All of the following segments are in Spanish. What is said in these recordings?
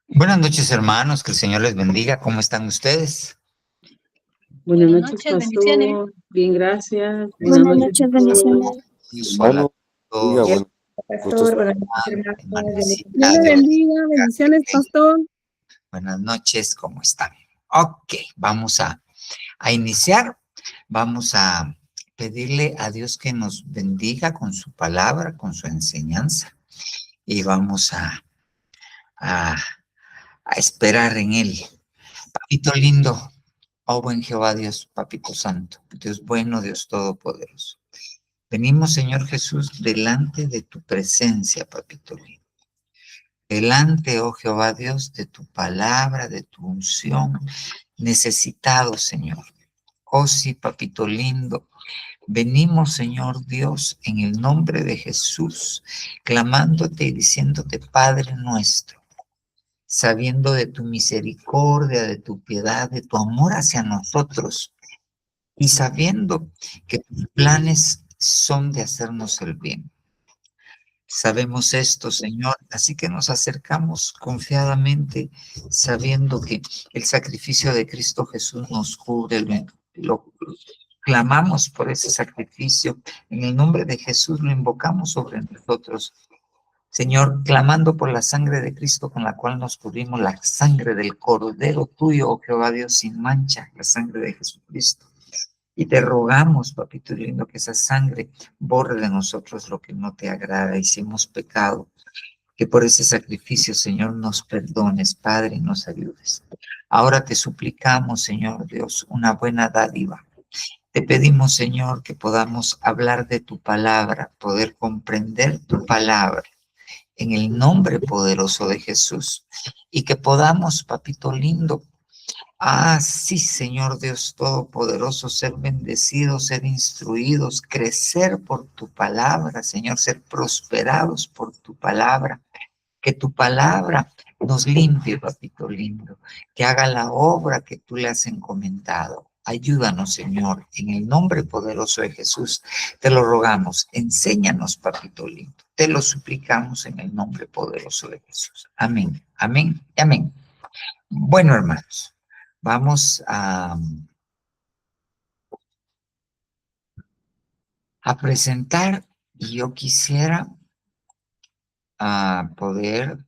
Buenas noches, hermanos, que el Señor les bendiga. ¿Cómo están ustedes? Buenas noches, pastor. Bien, gracias. Buenas noches, bendiciones. Hola, todos. Pastor, buenas Hermanecita, Dios le bendiga, bendiciones, pastor. Buenas noches, ¿cómo están? Ok, vamos a iniciar. Vamos a pedirle a Dios que nos bendiga con su palabra, con su enseñanza. Y vamos a esperar en Él. Papito lindo, oh buen Jehová Dios, Papito Santo, Dios bueno, Dios Todopoderoso. Venimos, Señor Jesús, delante de tu presencia, Papito lindo. Delante, oh Jehová Dios, de tu palabra, de tu unción, necesitados, Señor. Oh sí, Papito lindo. Venimos, Señor Dios, en el nombre de Jesús, clamándote y diciéndote, Padre nuestro, sabiendo de tu misericordia, de tu piedad, de tu amor hacia nosotros, y sabiendo que tus planes son de hacernos el bien. Sabemos esto, Señor, así que nos acercamos confiadamente, sabiendo que el sacrificio de Cristo Jesús nos cubre, lo clamamos por ese sacrificio, en el nombre de Jesús lo invocamos sobre nosotros. Señor, clamando por la sangre de Cristo con la cual nos cubrimos, la sangre del Cordero tuyo, oh Jehová Dios, sin mancha, la sangre de Jesucristo. Y te rogamos, papito lindo, que esa sangre borre de nosotros lo que no te agrada y si hemos pecado, que por ese sacrificio, Señor, nos perdones, Padre, y nos ayudes. Ahora te suplicamos, Señor Dios, una buena dádiva. Te pedimos, Señor, que podamos hablar de tu palabra, poder comprender tu palabra en el nombre poderoso de Jesús y que podamos, papito lindo, sí, Señor Dios Todopoderoso, ser bendecidos, ser instruidos, crecer por tu palabra, Señor, ser prosperados por tu palabra. Que tu palabra nos limpie, papito lindo, que haga la obra que tú le has encomendado. Ayúdanos, Señor, en el nombre poderoso de Jesús. Te lo rogamos, enséñanos, papito lindo. Te lo suplicamos en el nombre poderoso de Jesús. Amén, amén y amén. Bueno, hermanos. Vamos a presentar y yo quisiera poder,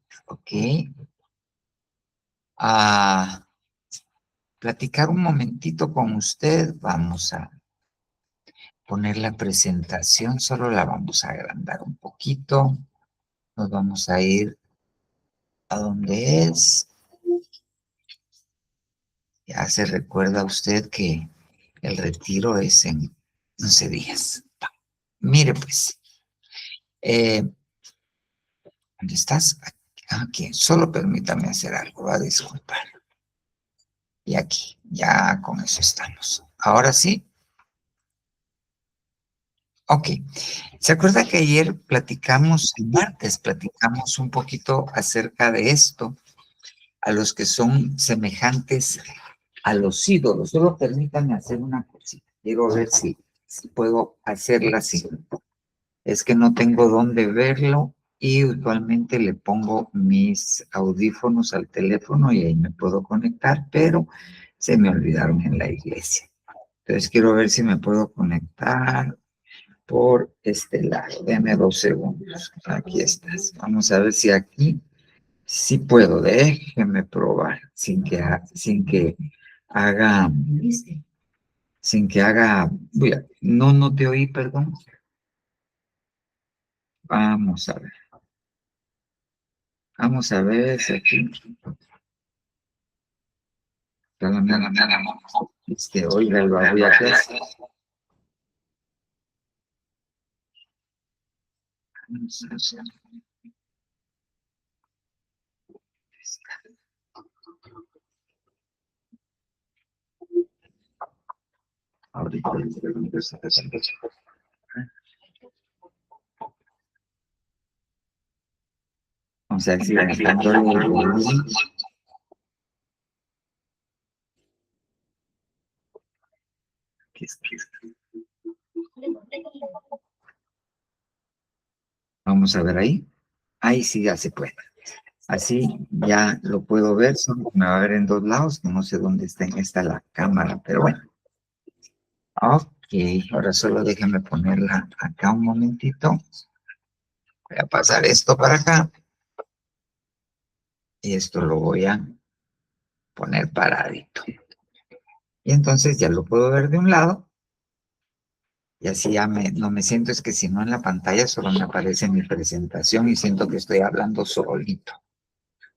platicar un momentito con usted. Vamos a poner la presentación, solo la vamos a agrandar un poquito. Nos vamos a ir a donde es. Ya se recuerda usted que el retiro es en 11 días. Mire pues, ¿dónde estás? Aquí, solo permítame hacer algo, va a disculpar. Y aquí, ya con eso estamos. Ahora sí. Ok. ¿Se acuerda que ayer platicamos, el martes platicamos un poquito acerca de esto, a los que son semejantes a los ídolos? Solo permítanme hacer una cosita. Quiero ver si puedo hacerla así. Es que no tengo dónde verlo y usualmente le pongo mis audífonos al teléfono y ahí me puedo conectar, pero se me olvidaron en la iglesia. Entonces quiero ver si me puedo conectar por este lado. Deme 2 segundos. Aquí estás. Vamos a ver si aquí sí puedo. Déjeme probar sin que haga. No te oí, perdón. Vamos a ver. Vamos a ver si aquí. Oiga, lo voy a hacer. Ahorita vamos a ver si bajándole el volumen. Aquí está. Vamos a ver ahí. Ahí sí ya se puede. Así ya lo puedo ver, me va a ver en dos lados, no sé dónde está la cámara, pero bueno. Ok, ahora solo déjenme ponerla acá un momentito. Voy a pasar esto para acá. Y esto lo voy a poner paradito. Y entonces ya lo puedo ver de un lado. Y así ya no me siento, es que si no en la pantalla solo me aparece mi presentación y siento que estoy hablando solito.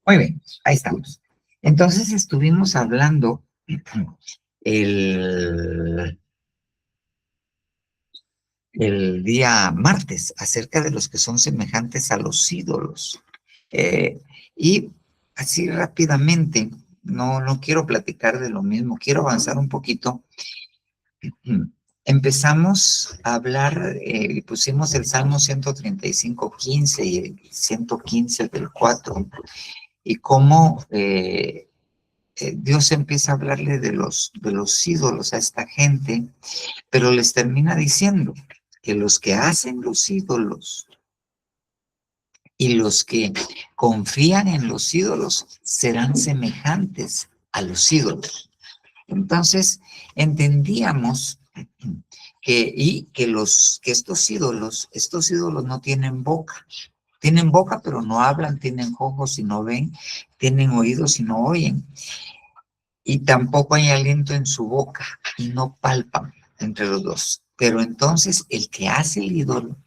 Muy bien, ahí estamos. Entonces estuvimos hablando el día martes acerca de los que son semejantes a los ídolos. Y así rápidamente, no quiero platicar de lo mismo, quiero avanzar un poquito. Empezamos a hablar, pusimos el Salmo 135, 15 y el 115 del 4, y cómo Dios empieza a hablarle de los ídolos a esta gente, pero les termina diciendo que los que hacen los ídolos y los que confían en los ídolos serán semejantes a los ídolos. Entonces, entendíamos que estos ídolos no tienen boca. Tienen boca, pero no hablan, tienen ojos y no ven, tienen oídos y no oyen. Y tampoco hay aliento en su boca y no palpan entre los dos. Pero entonces el que hace el ídolo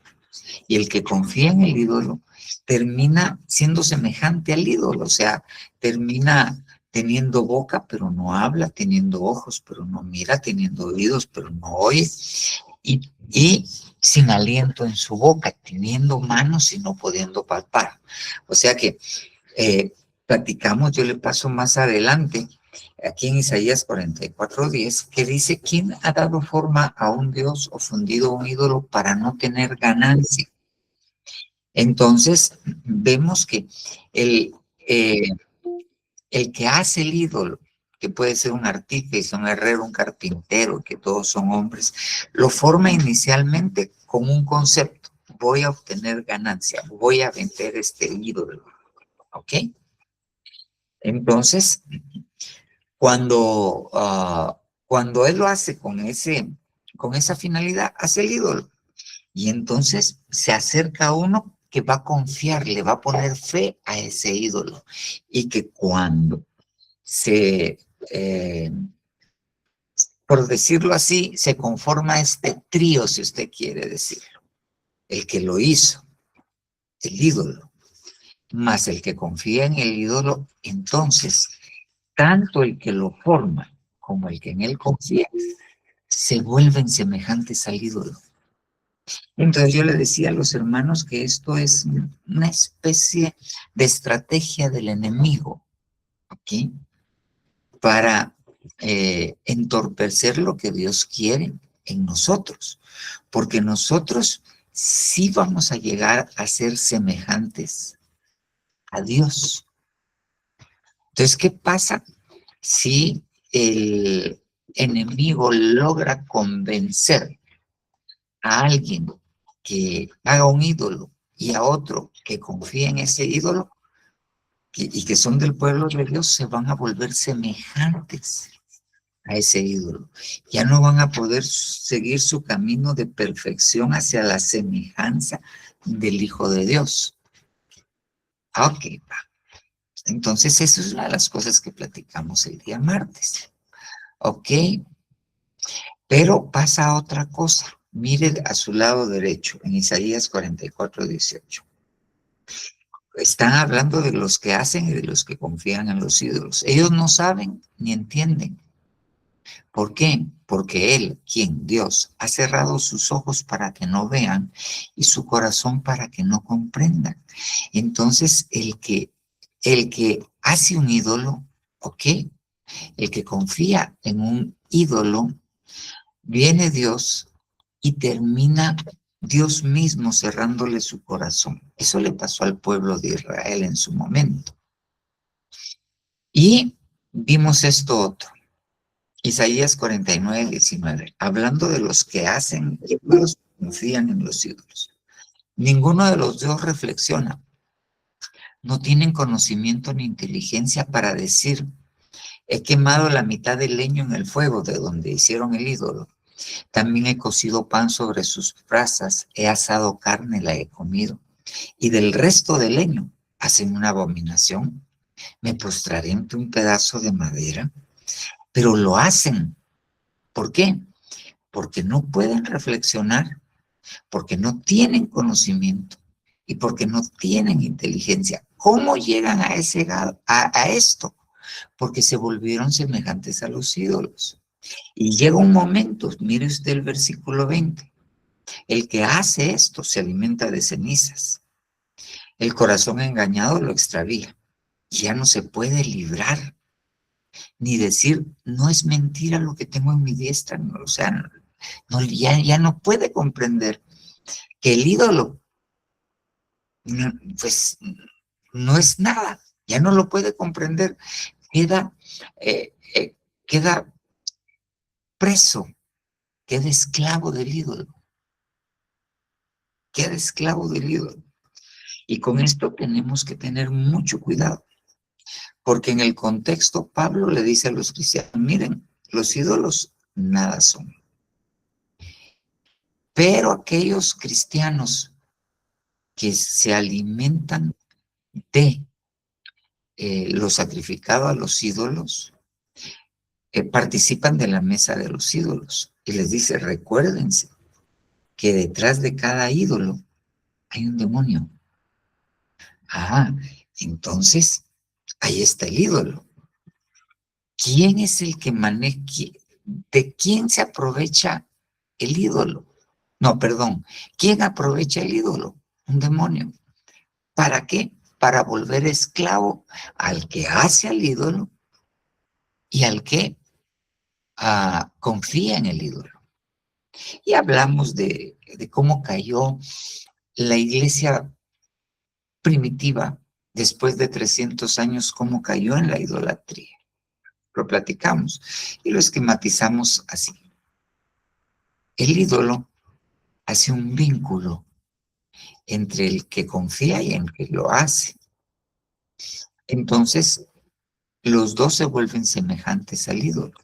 y el que confía en el ídolo termina siendo semejante al ídolo, o sea, termina teniendo boca pero no habla, teniendo ojos pero no mira, teniendo oídos pero no oye, y sin aliento en su boca, teniendo manos y no pudiendo palpar. O sea que platicamos, yo le paso más adelante, aquí en Isaías 44:10, que dice: ¿quién ha dado forma a un Dios o fundido un ídolo para no tener ganancia? Entonces, vemos que el, eh, el que hace el ídolo, que puede ser un artífice, un herrero, un carpintero, que todos son hombres, lo forma inicialmente con un concepto: voy a obtener ganancia, voy a vender este ídolo, ¿ok? Entonces, cuando él lo hace con esa finalidad, hace el ídolo. Y entonces se acerca a uno que va a confiar, le va a poner fe a ese ídolo. Y que cuando por decirlo así, se conforma este trío, si usted quiere decirlo. El que lo hizo, el ídolo, más el que confía en el ídolo, entonces, tanto el que lo forma como el que en él confía, se vuelven semejantes al ídolo. Entonces yo le decía a los hermanos que esto es una especie de estrategia del enemigo, ¿ok? Para entorpecer lo que Dios quiere en nosotros, porque nosotros sí vamos a llegar a ser semejantes a Dios. Entonces, ¿qué pasa si el enemigo logra convencer a alguien que haga un ídolo y a otro que confía en ese ídolo y que son del pueblo de Dios? Se van a volver semejantes a ese ídolo. Ya no van a poder seguir su camino de perfección hacia la semejanza del Hijo de Dios. Ok, va. Entonces, eso es una de las cosas que platicamos el día martes. Ok, pero pasa otra cosa. Mire a su lado derecho, en Isaías 44:18. Están hablando de los que hacen y de los que confían en los ídolos. Ellos no saben ni entienden. ¿Por qué? Porque Él, Dios, ha cerrado sus ojos para que no vean y su corazón para que no comprendan. Entonces, el que hace un ídolo, ¿ok? El que confía en un ídolo, viene Dios y termina Dios mismo cerrándole su corazón. Eso le pasó al pueblo de Israel en su momento. Y vimos esto otro. Isaías 49:19, hablando de los que hacen ídolos, confían en los ídolos. Ninguno de los dos reflexiona. No tienen conocimiento ni inteligencia para decir, he quemado la mitad del leño en el fuego de donde hicieron el ídolo. También he cocido pan sobre sus brasas, he asado carne, la he comido. Y del resto del leño hacen una abominación. Me postraré ante un pedazo de madera, pero lo hacen. ¿Por qué? Porque no pueden reflexionar, porque no tienen conocimiento y porque no tienen inteligencia. ¿Cómo llegan a esto? Porque se volvieron semejantes a los ídolos. Y llega un momento, mire usted el versículo 20, el que hace esto se alimenta de cenizas. El corazón engañado lo extravía. Ya no se puede librar, ni decir, no es mentira lo que tengo en mi diestra. No, o sea, no, ya no puede comprender que el ídolo, pues, no es nada. Ya no lo puede comprender. Queda, queda preso, queda esclavo del ídolo. Queda esclavo del ídolo. Y con esto tenemos que tener mucho cuidado, porque en el contexto Pablo le dice a los cristianos, miren, los ídolos nada son. Pero aquellos cristianos que se alimentan de lo sacrificado a los ídolos, participan de la mesa de los ídolos. Y les dice, recuérdense que detrás de cada ídolo hay un demonio. Ah, entonces ahí está el ídolo. ¿Quién es el que maneja? ¿De quién se aprovecha el ídolo? No, perdón. ¿Quién aprovecha el ídolo? Un demonio. ¿Para qué? Para volver esclavo al que hace al ídolo y al que confía en el ídolo. Y hablamos de cómo cayó la iglesia primitiva después de 300 años, cómo cayó en la idolatría. Lo platicamos y lo esquematizamos así. El ídolo hace un vínculo entre el que confía y el que lo hace. Entonces, los dos se vuelven semejantes al ídolo.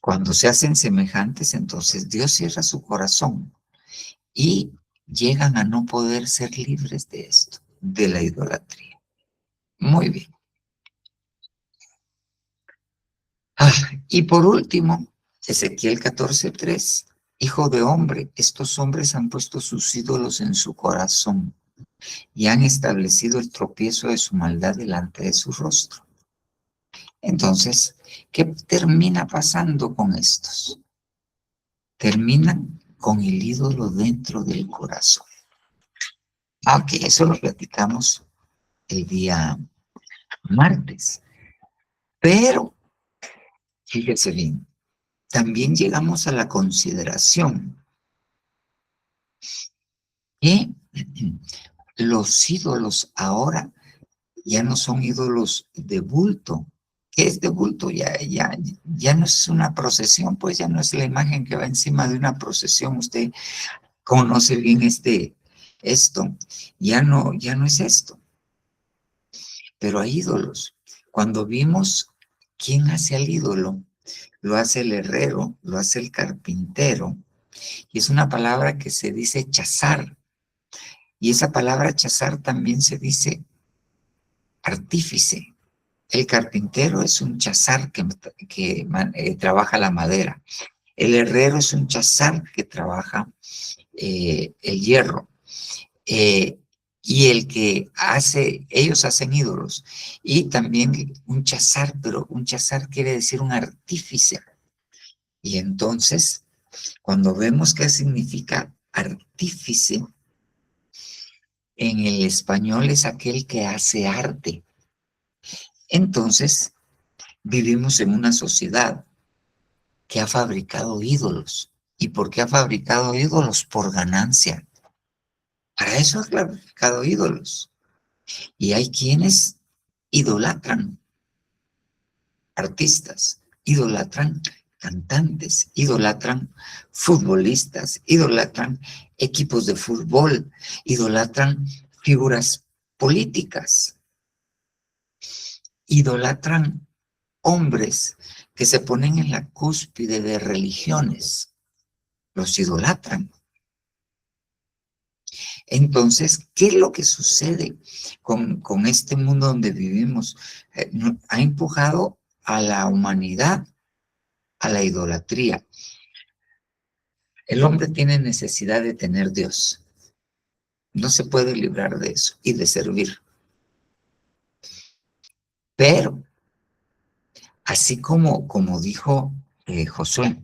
Cuando se hacen semejantes, entonces Dios cierra su corazón y llegan a no poder ser libres de esto, de la idolatría. Muy bien. Y por último, Ezequiel 14:3. Hijo de hombre, estos hombres han puesto sus ídolos en su corazón y han establecido el tropiezo de su maldad delante de su rostro. Entonces, ¿qué termina pasando con estos? Terminan con el ídolo dentro del corazón. Ok, eso lo platicamos el día martes. Pero, fíjese bien, también llegamos a la consideración que los ídolos ahora ya no son ídolos de bulto. ¿Qué es de bulto? Ya no es una procesión, pues ya no es la imagen que va encima de una procesión. Usted conoce bien esto. Ya no es esto. Pero hay ídolos. Cuando vimos quién hace al ídolo, lo hace el herrero, lo hace el carpintero, y es una palabra que se dice chazar. Y esa palabra chazar también se dice artífice. El carpintero es un chazar que trabaja la madera. El herrero es un chazar que trabaja el hierro. Y el que ellos hacen ídolos. Y también un chazar, pero un chazar quiere decir un artífice. Y entonces, cuando vemos qué significa artífice, en el español es aquel que hace arte. Entonces, vivimos en una sociedad que ha fabricado ídolos. ¿Y por qué ha fabricado ídolos? Por ganancia. Para eso ha fabricado ídolos. Y hay quienes idolatran artistas, idolatran cantantes, idolatran futbolistas, idolatran equipos de fútbol, idolatran figuras políticas, idolatran hombres que se ponen en la cúspide de religiones, los idolatran. Entonces, ¿qué es lo que sucede con este mundo donde vivimos? Ha empujado a la humanidad a la idolatría. El hombre tiene necesidad de tener Dios. No se puede librar de eso y de servir. Pero, así como dijo Josué,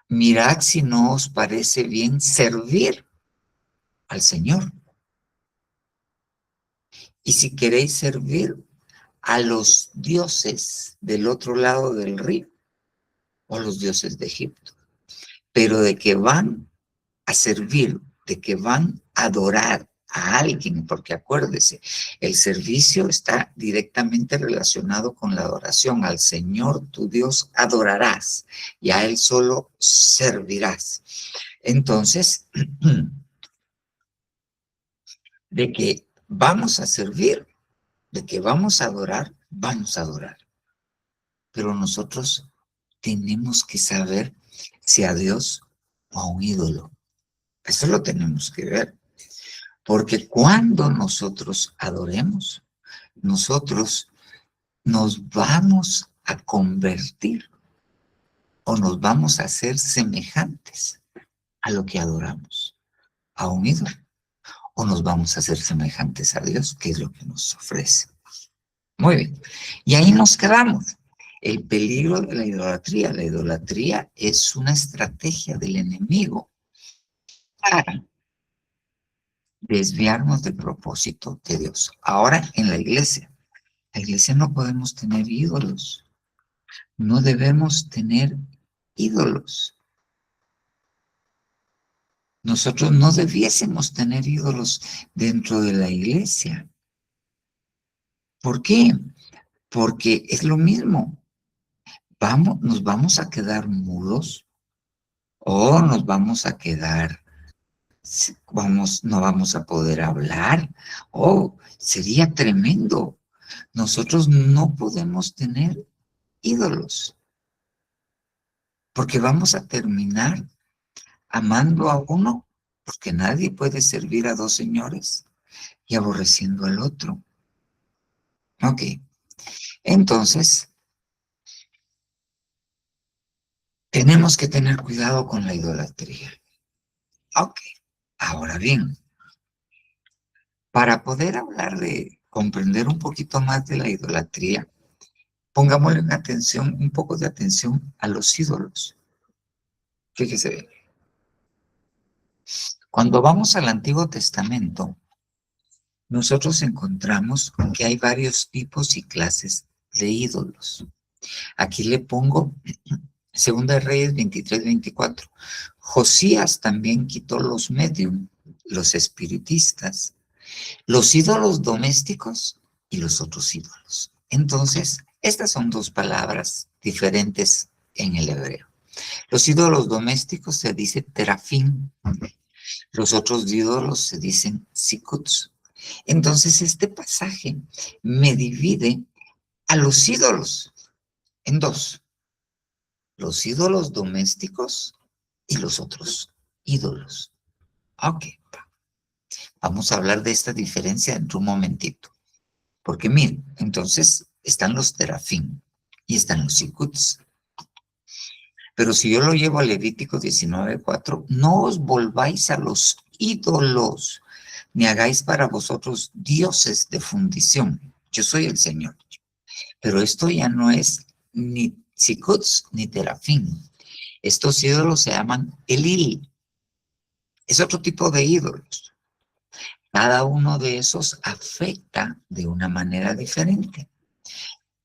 mirad si no os parece bien servir al Señor. Y si queréis servir a los dioses del otro lado del río o los dioses de Egipto, pero de que van a servir, de que van a adorar a alguien, porque acuérdese, el servicio está directamente relacionado con la adoración. Al Señor tu Dios adorarás y a Él solo servirás. Entonces, de que vamos a servir, de que vamos a adorar, vamos a adorar. Pero nosotros tenemos que saber si a Dios o a un ídolo. Eso lo tenemos que ver. Porque cuando nosotros adoremos, nosotros nos vamos a convertir o nos vamos a hacer semejantes a lo que adoramos, a un ídolo, o nos vamos a hacer semejantes a Dios, que es lo que nos ofrece. Muy bien. Y ahí nos quedamos. El peligro de la idolatría. La idolatría es una estrategia del enemigo para desviarnos del propósito de Dios. Ahora, en la iglesia no podemos tener ídolos. No debemos tener ídolos. Nosotros no debiésemos tener ídolos dentro de la iglesia. ¿Por qué? Porque es lo mismo. Nos vamos a quedar mudos o nos vamos a quedar, no vamos a poder hablar. Oh, sería tremendo. Nosotros no podemos tener ídolos porque vamos a terminar amando a uno, porque nadie puede servir a dos señores, y aborreciendo al otro. Ok, entonces, tenemos que tener cuidado con la idolatría. Ok, ahora bien, para poder hablar comprender un poquito más de la idolatría, pongámosle un poco de atención a los ídolos. Fíjese bien. Cuando vamos al Antiguo Testamento, nosotros encontramos que hay varios tipos y clases de ídolos. Aquí le pongo Segunda de Reyes 23-24. Josías también quitó los medium, los espiritistas, los ídolos domésticos y los otros ídolos. Entonces, estas son dos palabras diferentes en el hebreo. Los ídolos domésticos se dice terafim, los otros ídolos se dicen sikuts. Entonces, este pasaje me divide a los ídolos en dos: los ídolos domésticos y los otros ídolos. Ok, vamos a hablar de esta diferencia en un momentito. Porque miren, entonces están los terafim y están los sikuts. Pero si yo lo llevo a Levítico 19:4, no os volváis a los ídolos, ni hagáis para vosotros dioses de fundición. Yo soy el Señor. Pero esto ya no es ni sikuts ni terafim. Estos ídolos se llaman Elil. Es otro tipo de ídolos. Cada uno de esos afecta de una manera diferente.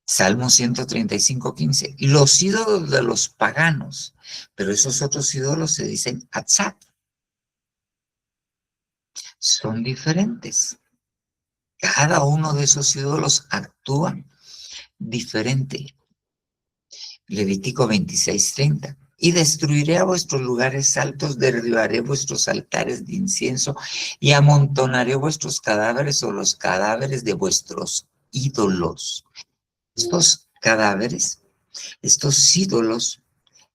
Salmo 135:15. Los ídolos de los paganos, pero esos otros ídolos se dicen Atzat. Son diferentes. Cada uno de esos ídolos actúa diferente. Levítico 26:30. Y destruiré a vuestros lugares altos, derribaré vuestros altares de incienso y amontonaré vuestros cadáveres o los cadáveres de vuestros ídolos. Estos cadáveres, estos ídolos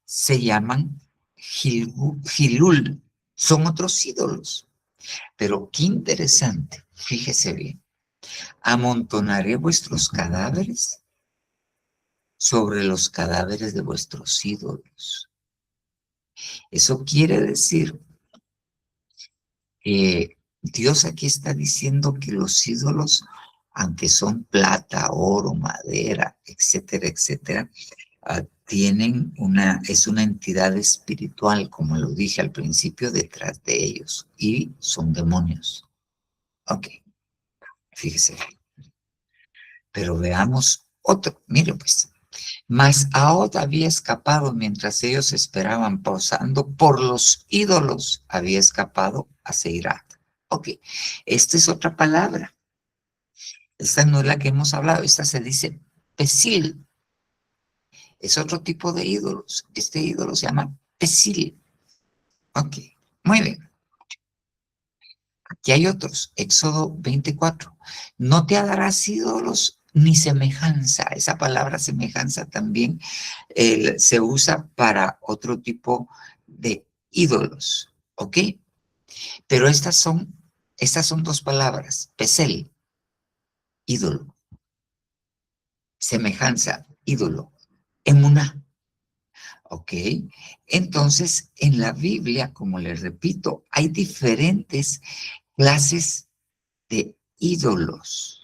se llaman Hilul, son otros ídolos. Pero qué interesante, fíjese bien, amontonaré vuestros cadáveres sobre los cadáveres de vuestros ídolos. Eso quiere decir que Dios aquí está diciendo que los ídolos, aunque son plata, oro, madera, etcétera, etcétera, es una entidad espiritual, como lo dije al principio, detrás de ellos, y son demonios. Ok, fíjese. Pero veamos otro, mire pues. Mas Ahod había escapado mientras ellos esperaban, pasando por los ídolos, había escapado a Seirat. Ok, esta es otra palabra. Esta no es la que hemos hablado, esta se dice Pesil. Es otro tipo de ídolos. Este ídolo se llama Pesil. Ok, muy bien. Aquí hay otros. Éxodo 24. No te darás ídolos ni semejanza. Esa palabra semejanza también se usa para otro tipo de ídolos. ¿Ok? Pero estas son dos palabras. Pesel, ídolo. Semejanza, ídolo. Emuná. ¿Ok? Entonces, en la Biblia, como les repito, hay diferentes clases de ídolos.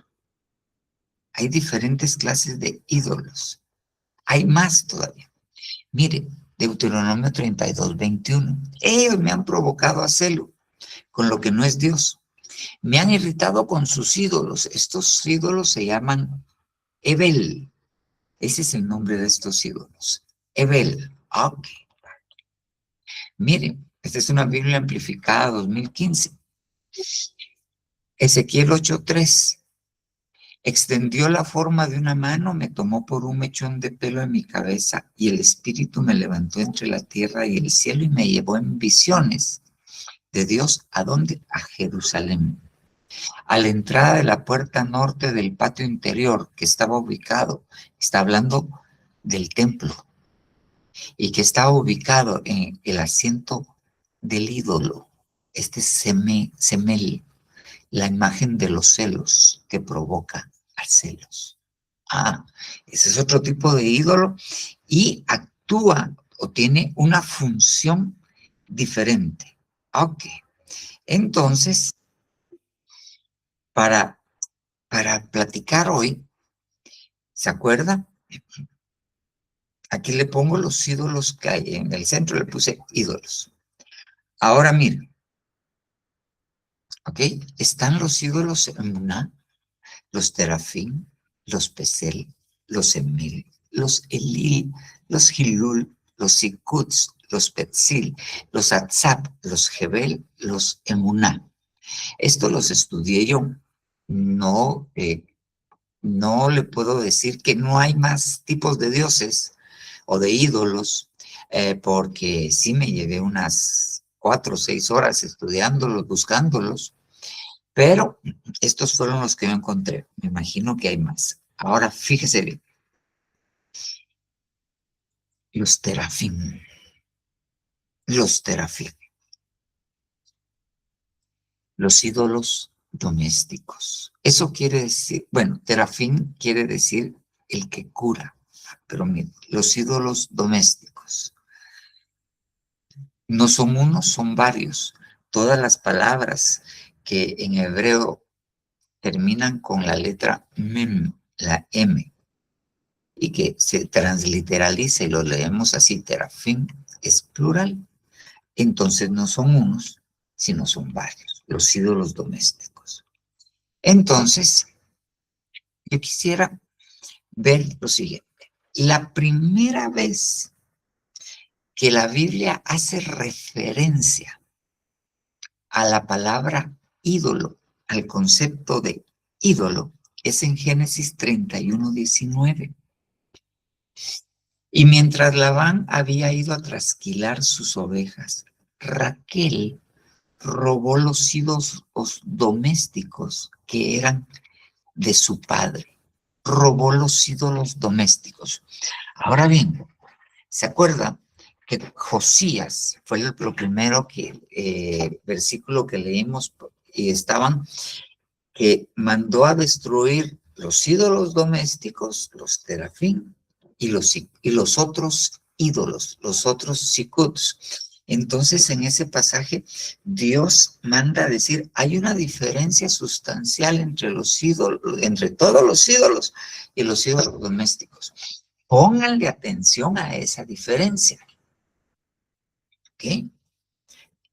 Hay diferentes clases de ídolos. Hay más todavía. Mire, Deuteronomio 32:21. Ellos me han provocado a celo con lo que no es Dios. Me han irritado con sus ídolos. Estos ídolos se llaman Ebel. Ese es el nombre de estos ídolos. Ebel. Ok. Miren, esta es una Biblia amplificada 2015. Ezequiel 8:3. Extendió la forma de una mano, me tomó por un mechón de pelo en mi cabeza y el espíritu me levantó entre la tierra y el cielo y me llevó en visiones de Dios. ¿A dónde? A Jerusalén. A la entrada de la puerta norte del patio interior que estaba ubicado, está hablando del templo, y que estaba ubicado en el asiento del ídolo. Este semel, la imagen de los celos que provoca a celos. Ese es otro tipo de ídolo y actúa o tiene una función diferente. Ok, entonces, para platicar hoy, ¿se acuerda? Aquí le pongo los ídolos que hay. En el centro le puse ídolos. Ahora miren, ¿ok? Están los ídolos Emuná, los Terafín, los Pesel, los Emil, los Elil, los Hilul, los Sikuts, los Petzil, los Atzap, los Jebel, los Emuná. Esto los estudié yo. No, no le puedo decir que no hay más tipos de dioses o de ídolos, porque sí me llevé unas 4 o 6 horas estudiándolos, buscándolos, pero estos fueron los que yo encontré. Me imagino que hay más. Ahora, fíjese bien. Los terafín. Los terafín. Los ídolos domésticos. Eso quiere decir, bueno, terafín quiere decir el que cura. Pero miren, los ídolos domésticos. No son unos, son varios. Todas las palabras que en hebreo terminan con la letra mem, la M, y que se transliteraliza y lo leemos así, terafín, es plural. Entonces no son unos, sino son varios, los ídolos domésticos. Entonces, yo quisiera ver lo siguiente. La primera vez que la Biblia hace referencia a la palabra ídolo, al concepto de ídolo, es en Génesis 31:19. Y mientras Labán había ido a trasquilar sus ovejas, Raquel robó los ídolos domésticos que eran de su padre. Robó los ídolos domésticos. Ahora bien, ¿se acuerda que Josías fue lo primero versículo que leímos, y estaban, que mandó a destruir los ídolos domésticos, los terafín, y los otros ídolos, los otros sikuts? Entonces, en ese pasaje, Dios manda a decir, hay una diferencia sustancial entre los ídolos, entre todos los ídolos y los ídolos domésticos. Pónganle atención a esa diferencia. ¿Ok?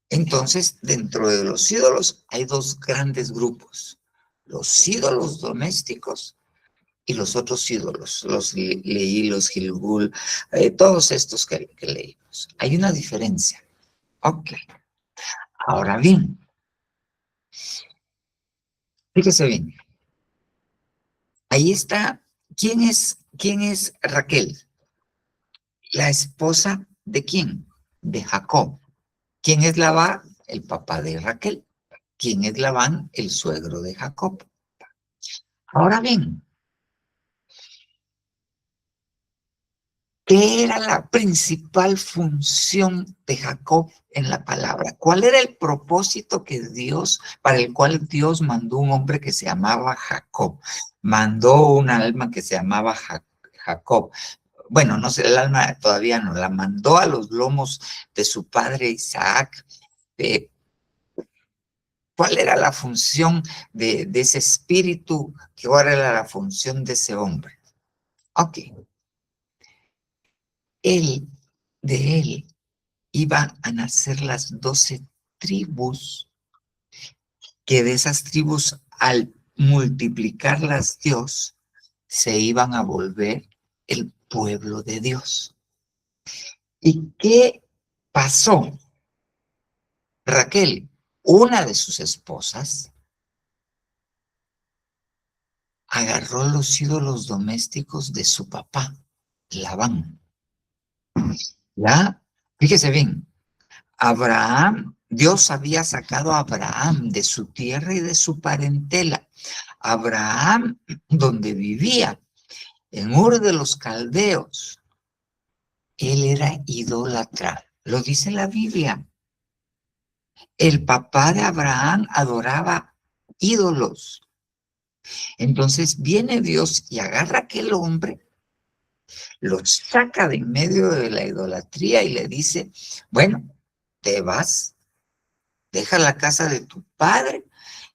Entonces, dentro de los ídolos hay dos grandes grupos: los ídolos domésticos y los otros ídolos, los Leí, los Gilgul, todos estos que leímos. Hay una diferencia. Ok. Ahora bien, fíjese bien. Ahí está. ¿Quién es Raquel? ¿La esposa de quién? De Jacob. ¿Quién es Labán? El papá de Raquel. ¿Quién es Labán? El suegro de Jacob. Ahora bien, ¿qué era la principal función de Jacob en la palabra? ¿Cuál era el propósito para el cual Dios mandó un hombre que se llamaba Jacob? Mandó un alma que se llamaba Jacob. Bueno, no sé, el alma todavía no, la mandó a los lomos de su padre Isaac. ¿Cuál era la función de ese espíritu? ¿Cuál era la función de ese hombre? Ok. De él iban a nacer las 12 tribus, que de esas tribus, al multiplicarlas Dios, se iban a volver el pueblo de Dios. ¿Y qué pasó? Raquel, una de sus esposas, agarró los ídolos domésticos de su papá, Labán. ¿Ya? Fíjese bien, Dios había sacado a Abraham de su tierra y de su parentela. Abraham, donde vivía, en Ur de los Caldeos, él era idólatra. Lo dice la Biblia. El papá de Abraham adoraba ídolos. Entonces viene Dios y agarra a aquel hombre, lo saca de en medio de la idolatría y le dice, bueno, te vas, deja la casa de tu padre,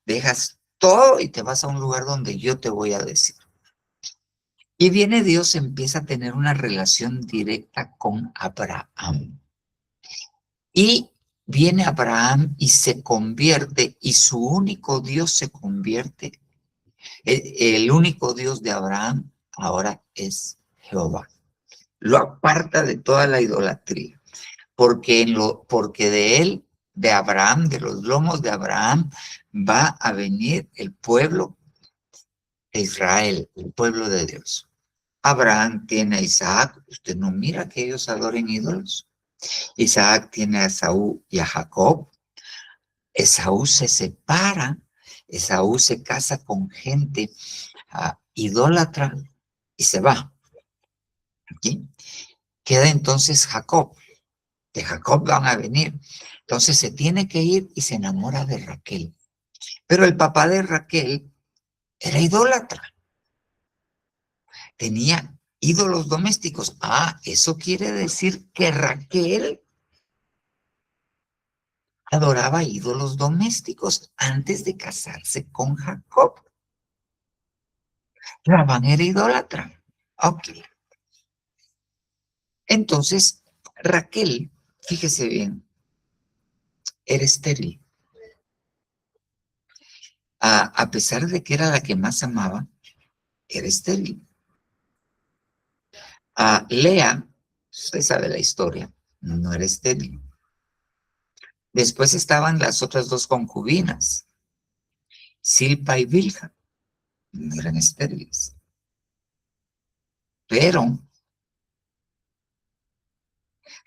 dejas todo y te vas a un lugar donde yo te voy a decir. Y viene Dios, empieza a tener una relación directa con Abraham. Y viene Abraham y se convierte, y su único Dios se convierte. El único Dios de Abraham ahora es Jehová. Lo aparta de toda la idolatría, porque de él, de Abraham, de los lomos de Abraham, va a venir el pueblo de Israel, el pueblo de Dios. Abraham tiene a Isaac. Usted no mira que ellos adoren ídolos. Isaac tiene a Esaú y a Jacob. Esaú se separa. Esaú se casa con gente idólatra y se va. ¿Sí? Queda entonces Jacob. De Jacob van a venir. Entonces se tiene que ir y se enamora de Raquel. Pero el papá de Raquel era idólatra. Tenía ídolos domésticos. Eso quiere decir que Raquel adoraba ídolos domésticos antes de casarse con Jacob. Labán era idólatra. Ok. Entonces, Raquel, fíjese bien, era estéril. A pesar de que era la que más amaba, era estéril. Lea, usted sabe la historia, no era estéril. Después estaban las otras dos concubinas, Silpa y Bilha, no eran estériles. Pero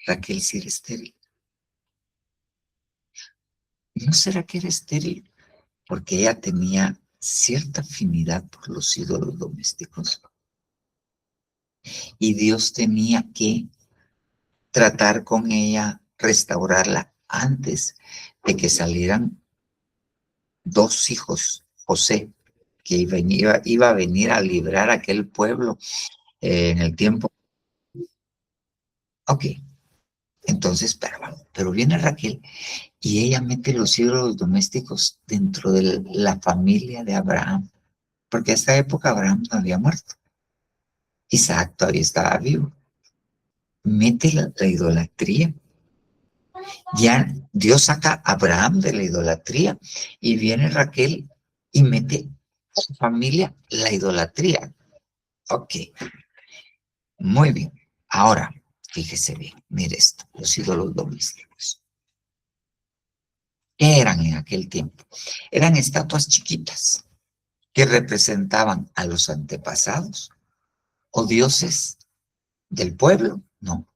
Raquel sí era estéril. ¿No será que era estéril? Porque ella tenía cierta afinidad por los ídolos domésticos. Y Dios tenía que tratar con ella, restaurarla antes de que salieran 2 hijos, José, que iba a venir a librar a aquel pueblo en el tiempo. Ok, entonces, pero viene Raquel y ella mete los ídolos domésticos dentro de la familia de Abraham, porque a esta época Abraham no había muerto. Isaac todavía estaba vivo. Mete la idolatría. Ya Dios saca a Abraham de la idolatría y viene Raquel y mete a su familia la idolatría. Ok, muy bien. Ahora, fíjese bien, mire esto, los ídolos domésticos. ¿Qué eran en aquel tiempo? Eran estatuas chiquitas que representaban a los antepasados o dioses del pueblo, no.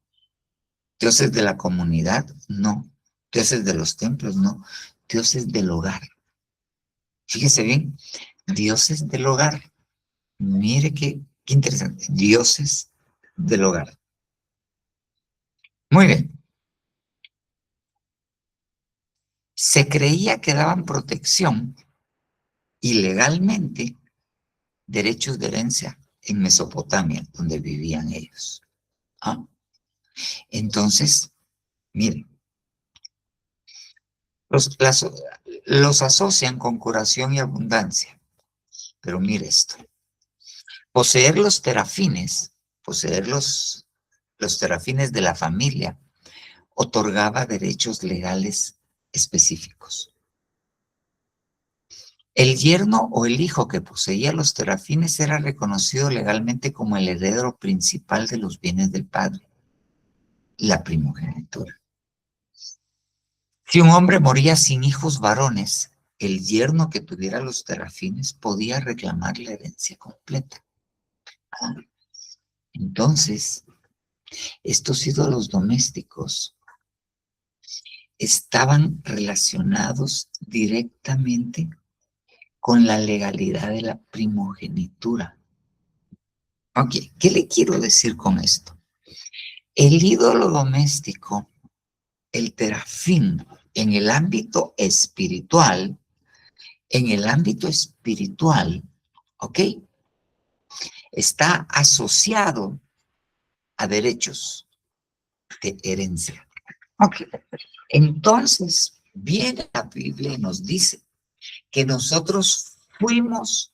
Dioses de la comunidad, no. Dioses de los templos, no. Dioses del hogar. Fíjese bien, dioses del hogar. Mire qué interesante. Dioses del hogar. Muy bien. Se creía que daban protección y legalmente derechos de herencia en Mesopotamia, donde vivían ellos. ¿Ah? Entonces, miren, los asocian con curación y abundancia. Pero mire esto. Poseer los terafines, poseer los terafines de la familia, otorgaba derechos legales específicos. El yerno o el hijo que poseía los terafines era reconocido legalmente como el heredero principal de los bienes del padre, la primogenitura. Si un hombre moría sin hijos varones, el yerno que tuviera los terafines podía reclamar la herencia completa. Entonces, estos ídolos domésticos estaban relacionados directamente con la legalidad de la primogenitura. Ok, ¿qué le quiero decir con esto? El ídolo doméstico, el terafín, en el ámbito espiritual, ¿ok? Está asociado a derechos de herencia. Ok, entonces viene la Biblia y nos dice que nosotros fuimos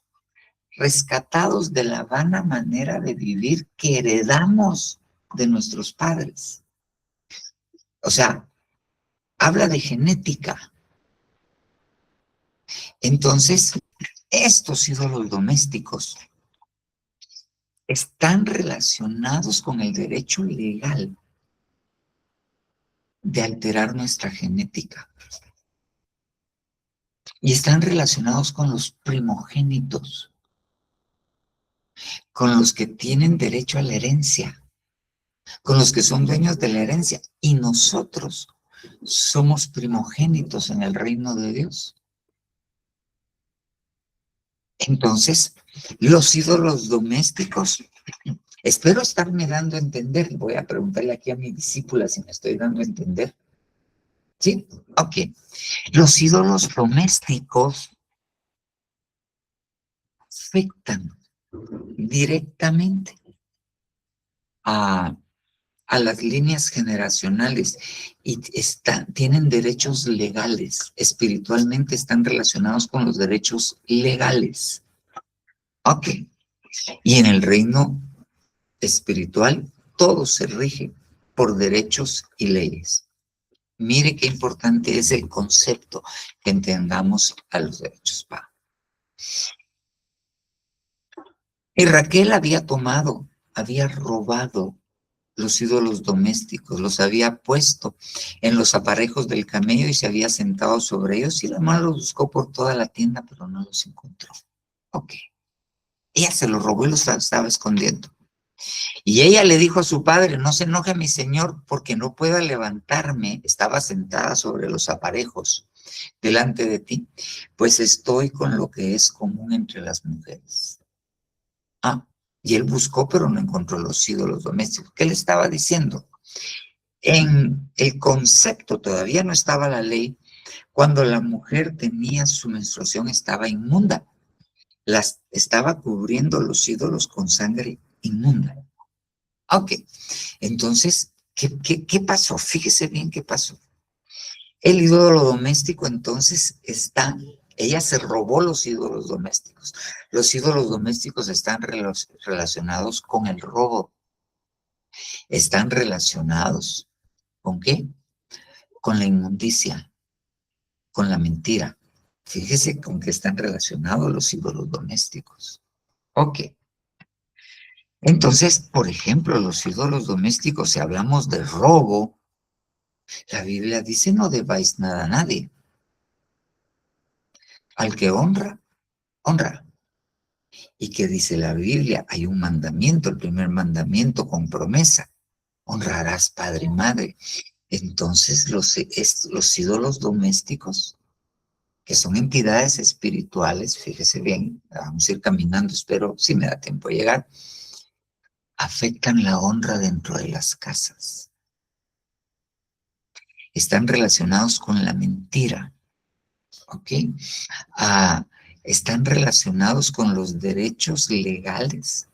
rescatados de la vana manera de vivir que heredamos de nuestros padres. O sea, habla de genética. Entonces, estos ídolos domésticos están relacionados con el derecho legal de alterar nuestra genética. Y están relacionados con los primogénitos, con los que tienen derecho a la herencia, con los que son dueños de la herencia. Y nosotros somos primogénitos en el reino de Dios. Entonces, los ídolos domésticos, espero estarme dando a entender. Voy a preguntarle aquí a mi discípula si me estoy dando a entender. ¿Sí? Ok. Los ídolos domésticos afectan directamente a las líneas generacionales y tienen derechos legales, espiritualmente están relacionados con los derechos legales. Ok. Y en el reino espiritual todo se rige por derechos y leyes. Mire qué importante es el concepto que entendamos a los derechos. Y Raquel había robado los ídolos domésticos, los había puesto en los aparejos del camello y se había sentado sobre ellos y la mamá los buscó por toda la tienda, pero no los encontró. Ok. Ella se los robó y los estaba escondiendo. Y ella le dijo a su padre, no se enoje mi señor porque no pueda levantarme. Estaba sentada sobre los aparejos delante de ti, pues estoy con lo que es común entre las mujeres. Ah, y él buscó, pero no encontró los ídolos domésticos. ¿Qué le estaba diciendo? En el concepto, todavía no estaba la ley, cuando la mujer tenía su menstruación estaba inmunda. Las estaba cubriendo los ídolos con sangre inmunda. Ok, entonces, ¿qué pasó? Fíjese bien qué pasó. El ídolo doméstico entonces ella se robó los ídolos domésticos. Los ídolos domésticos están relacionados con el robo. Están relacionados ¿con qué? Con la inmundicia, con la mentira. Fíjese con qué están relacionados los ídolos domésticos. Ok. Entonces, por ejemplo, los ídolos domésticos, si hablamos de robo, la Biblia dice no debáis nada a nadie. Al que honra, honra. ¿Y qué dice la Biblia? Hay un mandamiento, el primer mandamiento con promesa. Honrarás padre y madre. Entonces, los ídolos domésticos, que son entidades espirituales, fíjese bien, vamos a ir caminando, espero, si me da tiempo de llegar, afectan la honra dentro de las casas. Están relacionados con la mentira, ¿ok? Están relacionados con los derechos legales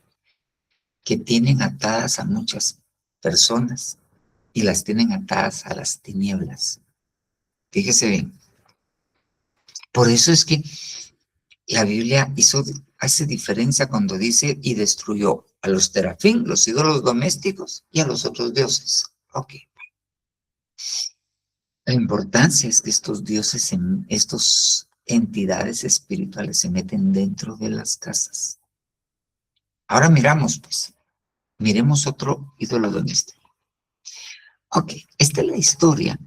que tienen atadas a muchas personas y las tienen atadas a las tinieblas. Fíjese bien. Por eso es que la Biblia hace diferencia cuando dice y destruyó a los terafín, los ídolos domésticos y a los otros dioses. Ok. La importancia es que estos dioses, estos entidades espirituales se meten dentro de las casas. Ahora miremos otro ídolo doméstico. Ok, esta es la historia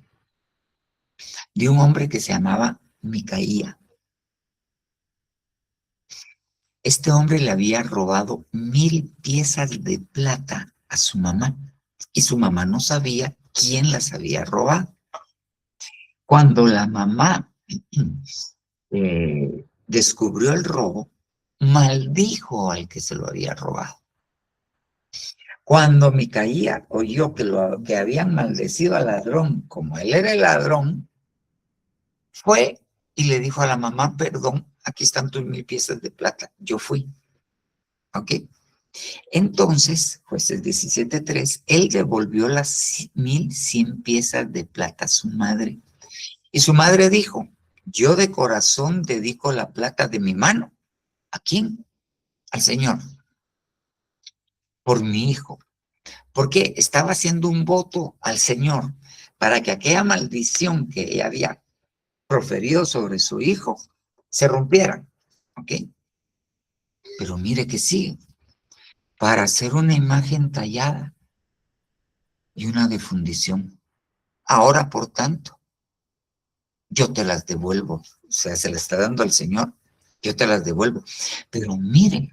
de un hombre que se llamaba Micaía. Este hombre le había robado 1000 piezas de plata a su mamá y su mamá no sabía quién las había robado. Cuando la mamá descubrió el robo, maldijo al que se lo había robado. Cuando Micaía oyó que habían maldecido al ladrón, como él era el ladrón, fue y le dijo a la mamá, perdón, aquí están tus 1000 piezas de plata, yo fui. ¿Ok? Entonces, jueces 17:3, él devolvió las 1100 piezas de plata a su madre. Y su madre dijo, yo de corazón dedico la plata de mi mano. ¿A quién? Al Señor. Por mi hijo. Porque estaba haciendo un voto al Señor para que aquella maldición que ella había proferido sobre su hijo se rompiera. ¿Ok? Pero mire que sí, para hacer una imagen tallada y una de fundición. Ahora, por tanto, yo te las devuelvo. O sea, se las está dando al Señor, yo te las devuelvo. Pero mire,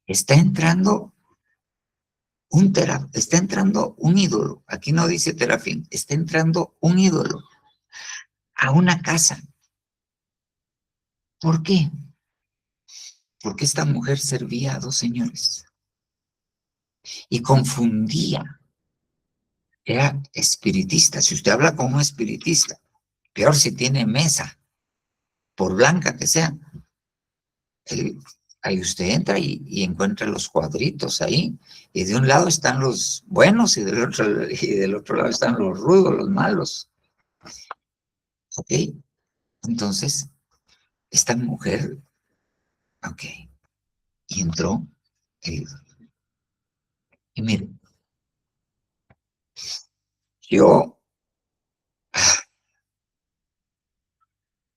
está entrando está entrando un ídolo. Aquí no dice terafín, está entrando un ídolo a una casa. ¿Por qué? Porque esta mujer servía a 2 señores y confundía. Era espiritista. Si usted habla con un espiritista, peor si tiene mesa, por blanca que sea, ahí usted entra y encuentra los cuadritos ahí, y de un lado están los buenos y del otro lado están los rudos, los malos. ¿Ok? Entonces, esta mujer, ok, y entró el ídolo. Y mire, yo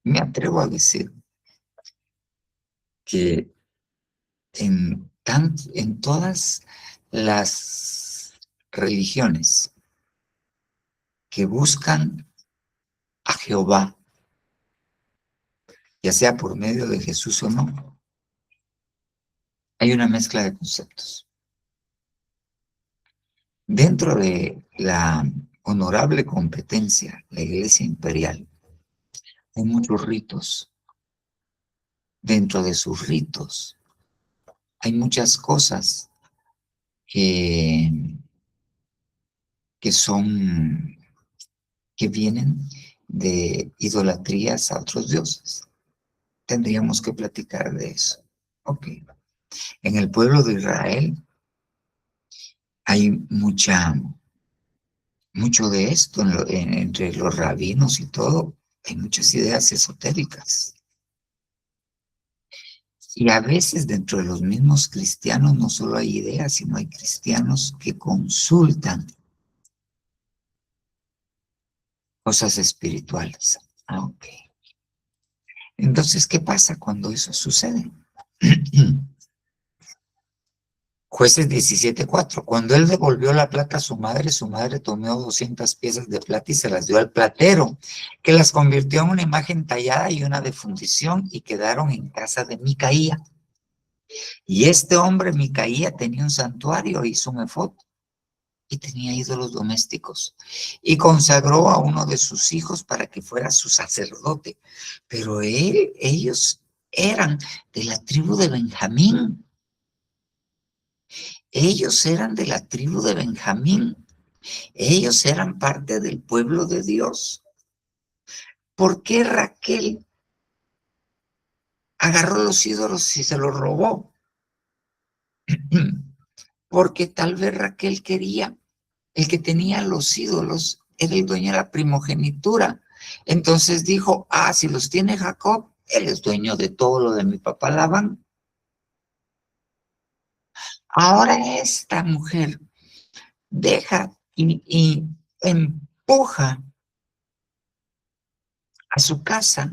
me atrevo a decir que en todas las religiones que buscan a Jehová, ya sea por medio de Jesús o no, hay una mezcla de conceptos. Dentro de la honorable competencia, la Iglesia Imperial, hay muchos ritos. Dentro de sus ritos hay muchas cosas que, que vienen de idolatrías a otros dioses. Tendríamos que platicar de eso. Ok. En el pueblo de Israel hay mucho de esto entre los rabinos y todo. Hay muchas ideas esotéricas. Y a veces dentro de los mismos cristianos no solo hay ideas, sino hay cristianos que consultan cosas espirituales. Ah, ok. Entonces, ¿qué pasa cuando eso sucede? Jueces 17:4. Cuando él devolvió la plata a su madre tomó 200 piezas de plata y se las dio al platero, que las convirtió en una imagen tallada y una de fundición y quedaron en casa de Micaía. Y este hombre, Micaía, tenía un santuario, hizo un efod y tenía ídolos domésticos. Y consagró a uno de sus hijos para que fuera su sacerdote. Pero ellos eran de la tribu de Benjamín. Ellos eran de la tribu de Benjamín. Ellos eran parte del pueblo de Dios. ¿Por qué Raquel agarró los ídolos y se los robó? Porque tal vez Raquel quería, el que tenía los ídolos era el dueño de la primogenitura. Entonces dijo, si los tiene Jacob, él es dueño de todo lo de mi papá Labán. Ahora esta mujer deja y empuja a su casa.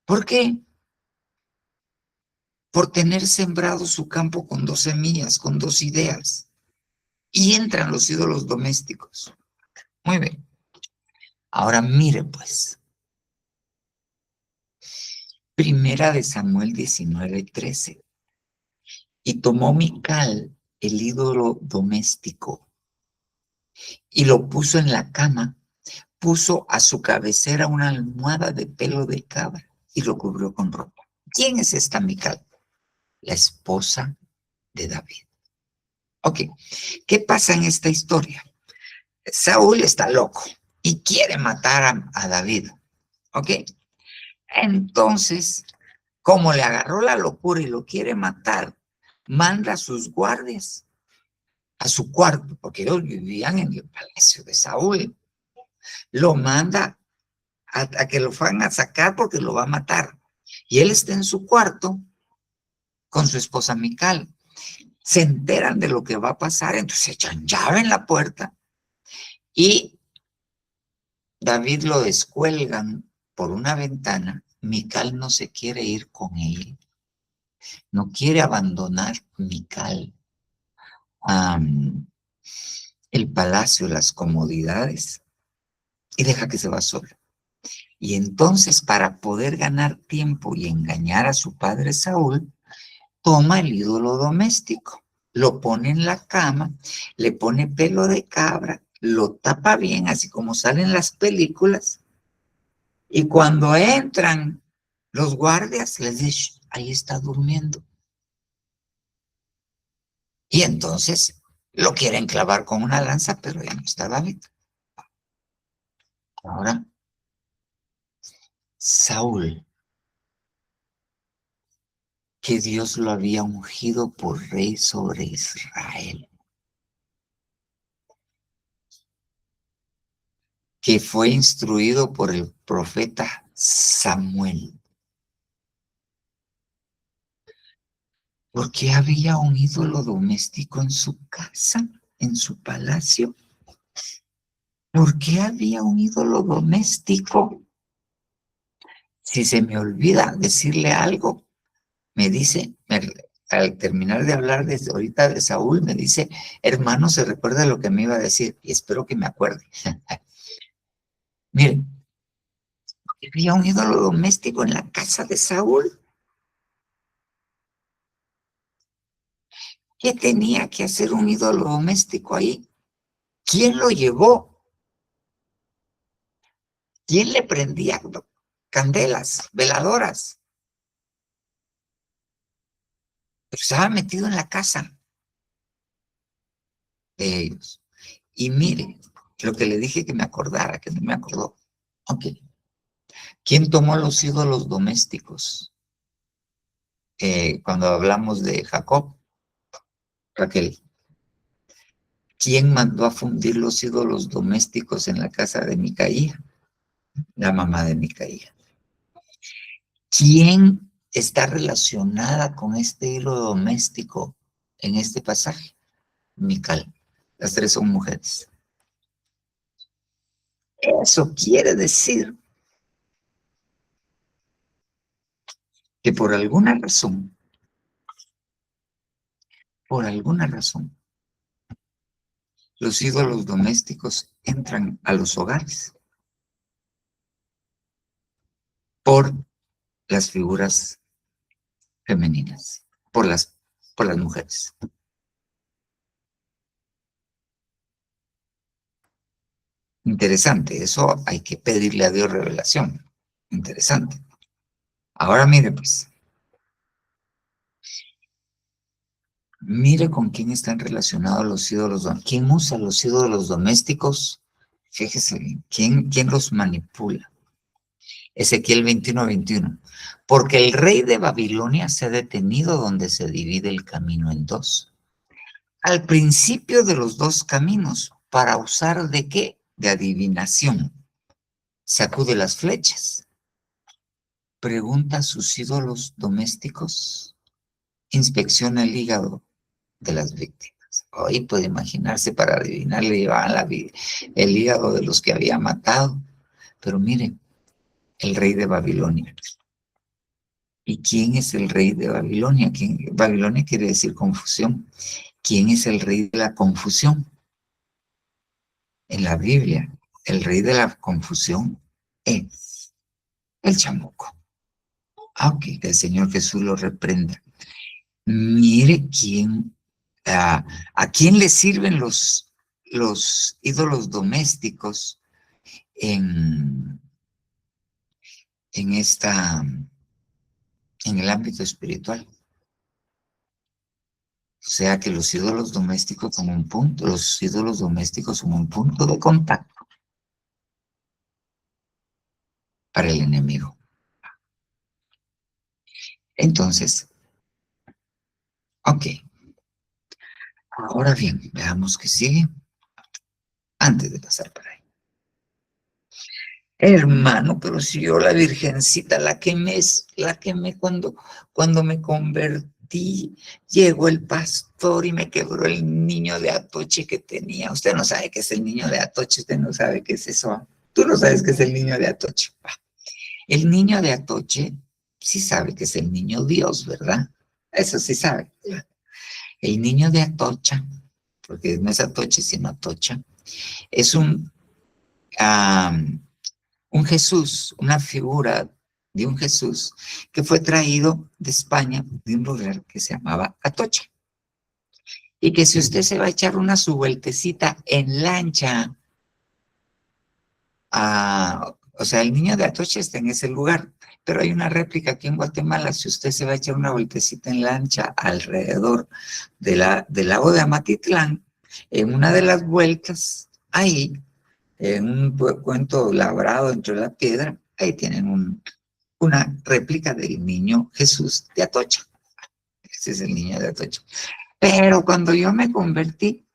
¿Por qué? Por tener sembrado su campo con 2 semillas, con 2 ideas. Y entran los ídolos domésticos. Muy bien. Ahora mire pues. Primera de Samuel 19:13. Y tomó Mical, el ídolo doméstico, y lo puso en la cama, puso a su cabecera una almohada de pelo de cabra y lo cubrió con ropa. ¿Quién es esta Mical? La esposa de David. Ok, ¿qué pasa en esta historia? Saúl está loco y quiere matar a David. Ok, entonces, como le agarró la locura y lo quiere matar, manda a sus guardias a su cuarto, porque ellos vivían en el palacio de Saúl. Lo manda a que lo van a sacar porque lo va a matar. Y él está en su cuarto con su esposa Mical. Se enteran de lo que va a pasar, entonces echan llave en la puerta y David lo descuelgan por una ventana. Mical no se quiere ir con él. No quiere abandonar Mical el palacio, las comodidades, y deja que se va sola. Y entonces, para poder ganar tiempo y engañar a su padre Saúl, toma el ídolo doméstico, lo pone en la cama, le pone pelo de cabra, lo tapa bien, así como salen las películas, y cuando entran los guardias, les dice, ahí está durmiendo. Y entonces lo quieren clavar con una lanza, pero ya no está David. Ahora, Saúl, que Dios lo había ungido por rey sobre Israel, que fue instruido por el profeta Samuel. ¿Por qué había un ídolo doméstico en su casa, en su palacio? ¿Por qué había un ídolo doméstico? Si se me olvida decirle algo, me dice, al terminar de hablar desde ahorita de Saúl, me dice, hermano, se recuerda lo que me iba a decir, y espero que me acuerde. Miren, había un ídolo doméstico en la casa de Saúl. ¿Qué tenía que hacer un ídolo doméstico ahí? ¿Quién lo llevó? ¿Quién le prendía candelas, veladoras? Pero estaba metido en la casa de ellos. Y mire, lo que le dije que me acordara, que no me acordó. Ok. ¿Quién tomó los ídolos domésticos? Cuando hablamos de Jacob, Raquel. ¿Quién mandó a fundir los ídolos domésticos en la casa de Micaía? La mamá de Micaía. ¿Quién está relacionada con este ídolo doméstico en este pasaje? Mical. Las tres son mujeres. Eso quiere decir que por alguna razón, los ídolos domésticos entran a los hogares por las figuras femeninas, por las mujeres. Interesante, eso hay que pedirle a Dios revelación. Interesante. Ahora mire pues, mire con quién están relacionados los ídolos domésticos. ¿Quién usa los ídolos domésticos? Fíjese bien, ¿quién los manipula? Ezequiel 21:21. Porque el rey de Babilonia se ha detenido donde se divide el camino en dos. Al principio de los dos caminos, ¿para usar de qué? De adivinación. Sacude las flechas. Pregunta a sus ídolos domésticos. Inspecciona el hígado de las víctimas. Hoy puede imaginarse, para adivinar le llevaban el hígado de los que había matado. Pero mire, el rey de Babilonia. ¿Y quién es el rey de Babilonia? Babilonia quiere decir confusión. ¿Quién es el rey de la confusión? En la Biblia, el rey de la confusión es el chamuco. Aunque el Señor Jesús lo reprenda. Mire a quién le sirven los ídolos domésticos en el ámbito espiritual. O sea que los ídolos domésticos son un punto de contacto para el enemigo. Entonces, ok. Ahora bien, veamos qué sigue antes de pasar por ahí. Hermano, pero si yo la virgencita, la quemé cuando me convertí, llegó el pastor y me quebró el niño de Atoche que tenía. Usted no sabe qué es el niño de Atoche, usted no sabe qué es eso. Tú no sabes qué es el niño de Atoche. El niño de Atoche sí sabe que es el niño Dios, ¿verdad? Eso sí sabe. El niño de Atocha, porque no es Atoche, sino Atocha, es un Jesús, una figura de un Jesús que fue traído de España, de un lugar que se llamaba Atocha. Y que si usted se va a echar su vueltecita en lancha, o sea, el niño de Atocha está en ese lugar, pero hay una réplica aquí en Guatemala. Si usted se va a echar una vueltecita en lancha alrededor del lago de Amatitlán, en una de las vueltas, ahí, en un cuento labrado entre la piedra, ahí tienen una réplica del niño Jesús de Atocha. Ese es el niño de Atocha. Pero cuando yo me convertí,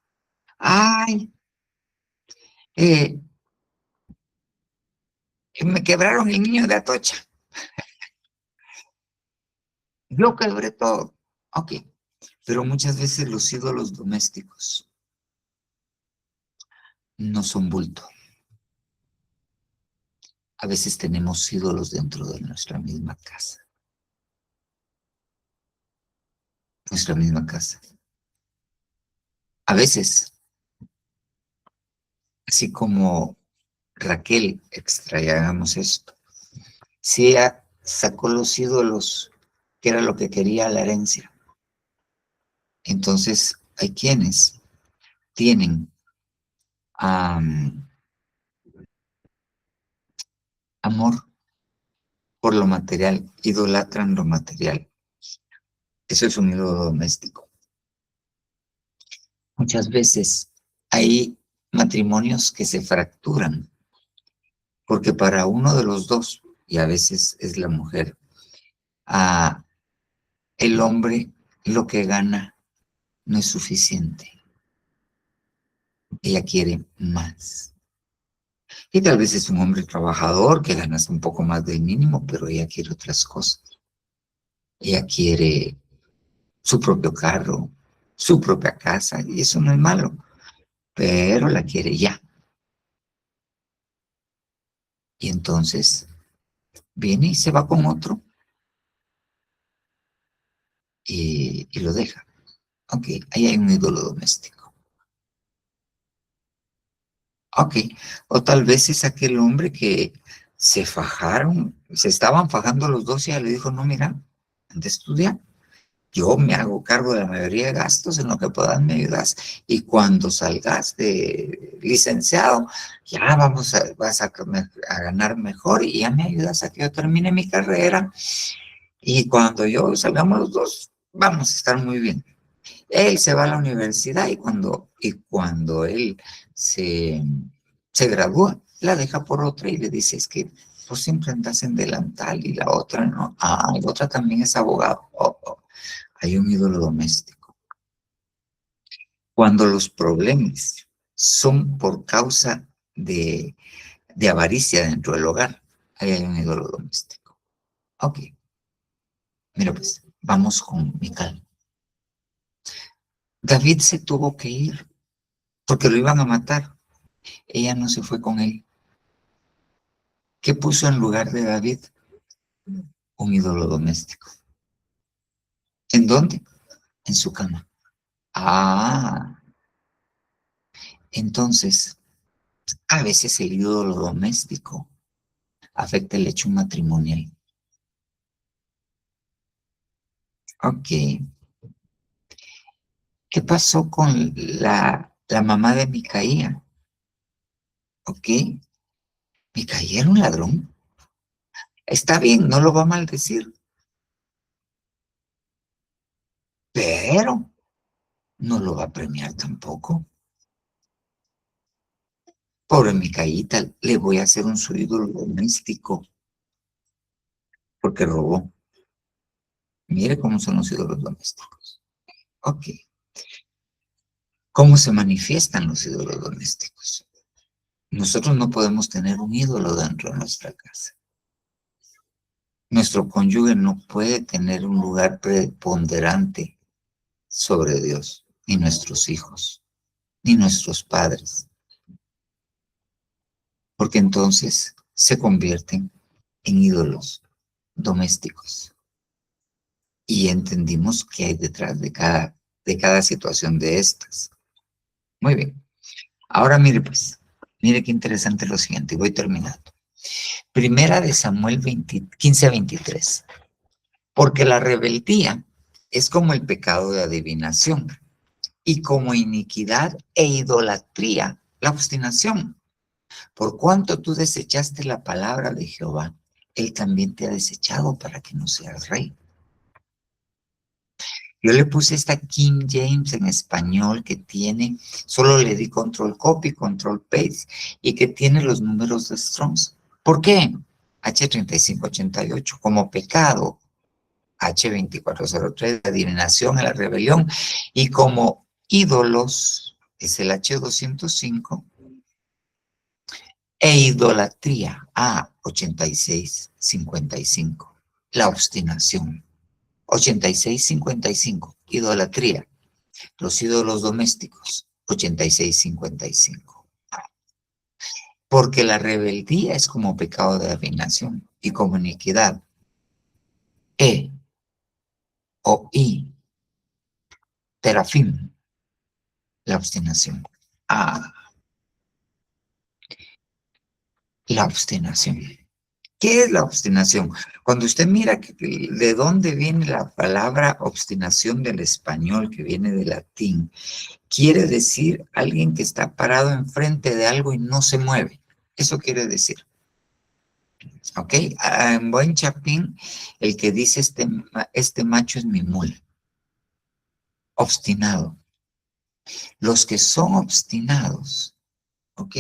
me quebraron el niño de Atocha. Yo quebré todo. Ok. Pero muchas veces los ídolos domésticos no son bulto. A veces tenemos ídolos dentro de nuestra misma casa. Nuestra misma casa. A veces, así como Raquel, extraigamos esto. Si ella sacó los ídolos, que era lo que quería la herencia, Entonces, hay quienes tienen amor por lo material, idolatran lo material. Eso es un ídolo doméstico. Muchas veces hay matrimonios que se fracturan porque para uno de los dos, y a veces es la mujer, el hombre lo que gana no es suficiente. Ella quiere más. Y tal vez es un hombre trabajador que gana un poco más del mínimo, pero ella quiere otras cosas. Ella quiere su propio carro, su propia casa, y eso no es malo, pero la quiere ya. Y entonces viene y se va con otro y lo deja. Ok, ahí hay un ídolo doméstico. Ok, o tal vez es aquel hombre que se fajaron, se estaban fajando los dos y ella le dijo, no, mira, anda a estudiar. Yo me hago cargo de la mayoría de gastos, en lo que puedas me ayudas. Y cuando salgas de licenciado, ya vas a ganar mejor y ya me ayudas a que yo termine mi carrera. Y cuando yo salgamos los dos, vamos a estar muy bien. Él se va a la universidad y cuando él se gradúa, la deja por otra y le dice, es que tú siempre andas en delantal y la otra no. Ah, la otra también es abogado. Oh, oh. Hay un ídolo doméstico. Cuando los problemas son por causa de avaricia dentro del hogar, ahí hay un ídolo doméstico. Ok, mira pues, vamos con Mical. David se tuvo que ir porque lo iban a matar. Ella no se fue con él. ¿Qué puso en lugar de David? Un ídolo doméstico. ¿En dónde? En su cama. Ah, entonces, a veces el ídolo doméstico afecta el hecho matrimonial. Ok. ¿Qué pasó con la mamá de Micaía? Ok. Micaía era un ladrón. Está bien, no lo va a maldecir. Pero no lo va a premiar tampoco. Pobre Micaíta, le voy a hacer un su ídolo doméstico porque robó. Mire cómo son los ídolos domésticos. Ok. ¿Cómo se manifiestan los ídolos domésticos? Nosotros no podemos tener un ídolo dentro de nuestra casa. Nuestro cónyuge no puede tener un lugar preponderante sobre Dios, ni nuestros hijos, ni nuestros padres, porque entonces se convierten en ídolos domésticos. Y entendimos qué hay detrás de cada situación de estas. Muy bien. Ahora mire pues, mire qué interesante lo siguiente, y voy terminando. Primera de Samuel 15:23. Porque la rebeldía es como el pecado de adivinación y como iniquidad e idolatría la obstinación. Por cuanto tú desechaste la palabra de Jehová, él también te ha desechado para que no seas rey. Yo le puse esta King James en español que tiene, solo le di control copy, control paste y que tiene los números de Strongs. ¿Por qué? H3588 como pecado, H2403 la adivinación, la rebelión, y como ídolos es el H205 e idolatría A8655, la obstinación. 8655, idolatría, los ídolos domésticos, 8655. Porque la rebeldía es como pecado de adivinación y como iniquidad. E o I, terafim, la obstinación. A, la obstinación. ¿Qué es la obstinación? Cuando usted mira de dónde viene la palabra obstinación del español, que viene del latín, quiere decir alguien que está parado enfrente de algo y no se mueve. Eso quiere decir. ¿Ok? En buen chapín, el que dice este macho es mi mula. Obstinado. Los que son obstinados, ¿ok?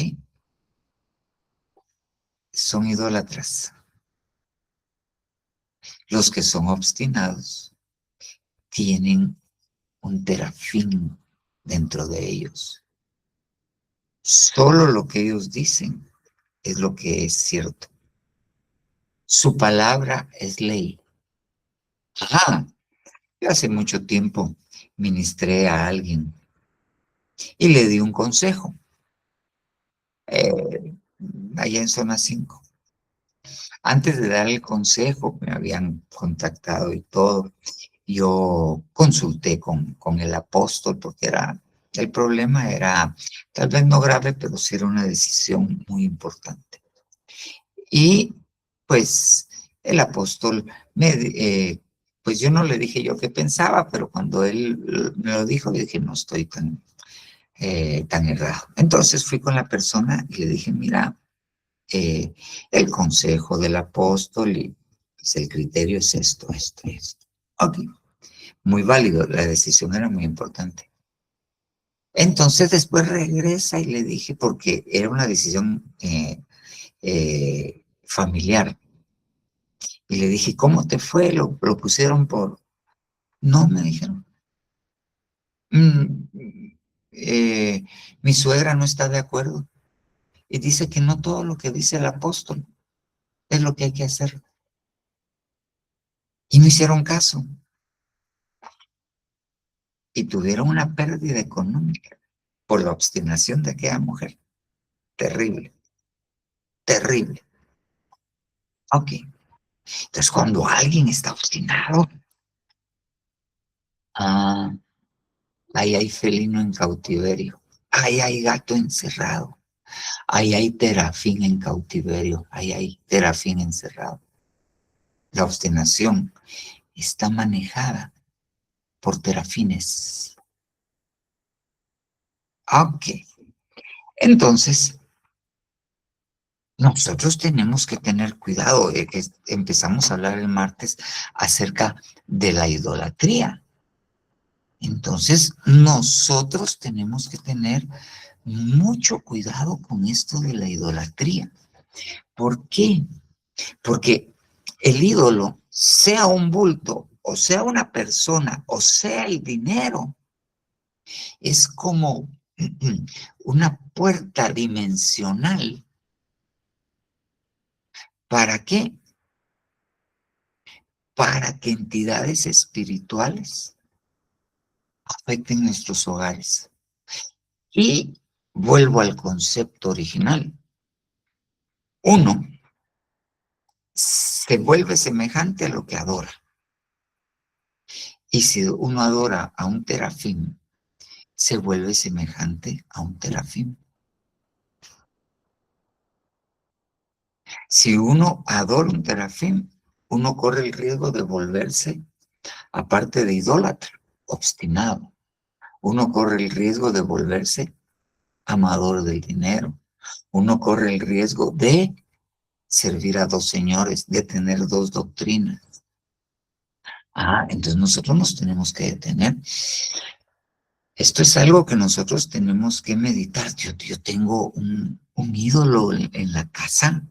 Son idólatras. Los que son obstinados tienen un terafín dentro de ellos. Solo lo que ellos dicen es lo que es cierto. Su palabra es ley. Ajá. Yo hace mucho tiempo ministré a alguien y le di un consejo. Allá en zona 5. Antes de dar el consejo, me habían contactado y todo. Yo consulté con el apóstol porque el problema era, tal vez no grave, pero sí era una decisión muy importante. Y pues el apóstol pues yo no le dije yo qué pensaba, pero cuando él me lo dijo, le dije, no estoy tan errado. Entonces fui con la persona y le dije, mira, el consejo del apóstol y pues, el criterio es esto. Ok, muy válido, la decisión era muy importante. Entonces después regresa y le dije, porque era una decisión familiar, y le dije, ¿cómo te fue? ¿Lo pusieron por...? No, me dijeron. "Mm, eh, mi suegra no está de acuerdo y dice que no todo lo que dice el apóstol es lo que hay que hacer. Y no hicieron caso. Y tuvieron una pérdida económica por la obstinación de aquella mujer. Terrible, terrible. Ok. Entonces, cuando alguien está obstinado, ah, ahí hay felino en cautiverio, ahí hay gato encerrado, ahí hay terafín en cautiverio, ahí hay terafín encerrado. La obstinación está manejada por terafines. Ok. Entonces, nosotros tenemos que tener cuidado. Empezamos a hablar el martes acerca de la idolatría. Entonces, nosotros tenemos que tener mucho cuidado con esto de la idolatría. ¿Por qué? Porque el ídolo, sea un bulto, o sea una persona, o sea el dinero, es como una puerta dimensional. ¿Para qué? Para que entidades espirituales afecten nuestros hogares. Y vuelvo al concepto original. Uno se vuelve semejante a lo que adora. Y si uno adora a un terafín, se vuelve semejante a un terafín. Si uno adora un terafín, uno corre el riesgo de volverse, aparte de idólatra, obstinado. Uno corre el riesgo de volverse amador del dinero. Uno corre el riesgo de servir a dos señores, de tener dos doctrinas. Entonces nosotros nos tenemos que detener. Esto es algo que nosotros tenemos que meditar. Yo tengo un ídolo en la casa.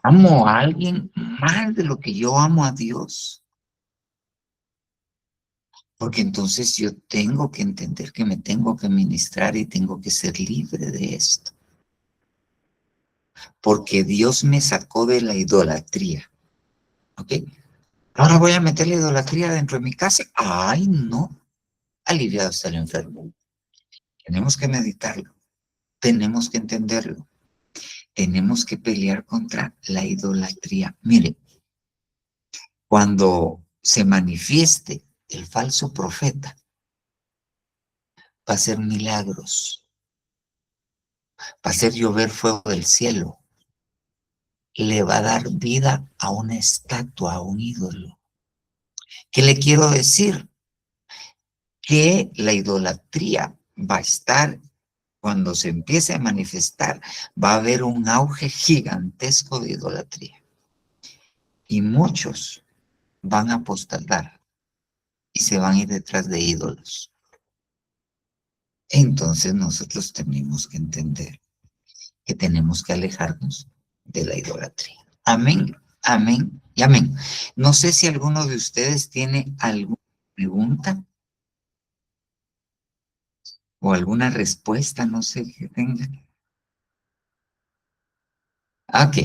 Amo a alguien más de lo que yo amo a Dios. Porque entonces yo tengo que entender que me tengo que ministrar y tengo que ser libre de esto. Porque Dios me sacó de la idolatría. ¿Ok? Ahora voy a meter la idolatría dentro de mi casa. Ay, no. Aliviado está el enfermo. Tenemos que meditarlo. Tenemos que entenderlo. Tenemos que pelear contra la idolatría. Mire, cuando se manifieste el falso profeta, va a hacer milagros, va a hacer llover fuego del cielo, le va a dar vida a una estatua, a un ídolo. ¿Qué le quiero decir? Que la idolatría va a estar, cuando se empiece a manifestar, va a haber un auge gigantesco de idolatría. Y muchos van a apostatar y se van a ir detrás de ídolos. Entonces nosotros tenemos que entender que tenemos que alejarnos de la idolatría. Amén, amén y amén. No sé si alguno de ustedes tiene alguna pregunta o alguna respuesta, no sé qué tenga. Ok,